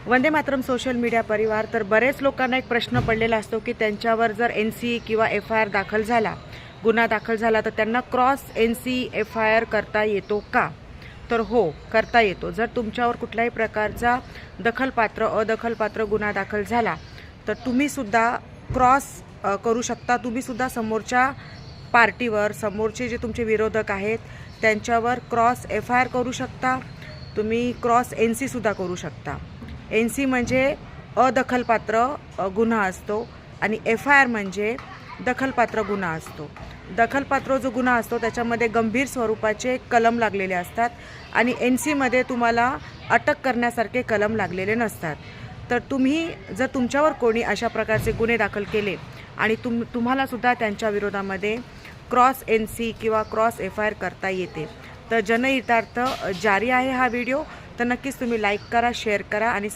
Vande Mataram social media परिवार। तर बरेच लोकांना एक प्रश्न पडलेला असतो की त्यांच्यावर जर NC किंवा FIR दाखल झाला, गुन्हा दाखल झाला, तर त्यांना क्रॉस NC FIR करता येतो का? तर हो, करता येतो। जर तुमच्यावर कुठल्याही प्रकारचा दखलपात्र अदखलपात्र गुन्हा दाखल झाला तर तुम्ही सुद्धा क्रॉस करू शकता। तुम्ही सुद्धा समोरच्या पार्टीवर, समोरचे जे तुमचे विरोधक आहेत त्यांच्यावर क्रॉस FIR करू शकता। तुम्ही क्रॉस NC सुद्धा करू शकता। NC म्हणजे अदखलपात्र गुन्हा असतो आणि FIR म्हणजे दखलपात्र गुन्हा असतो। दखलपात्र जो गुन्हा असतो त्याच्यामध्ये गंभीर स्वरूपाचे कलम लागलेले असतात आणि NC मध्ये तुम्हाला अटक करण्यासारखे कलम लागलेले नसतात। तर तुम्ही जर तुमच्यावर कोणी अशा प्रकारचे गुन्हे दाखल केले आणि तुम्हाला सुद्धा त्यांच्या विरोधामध्ये क्रॉस NC किंवा क्रॉस FIR करता येते। तर जनहितार्थ जारी आहे हा व्हिडिओ। तर नक्कीच तुम्ही लाईक करा, शेअर करा आणि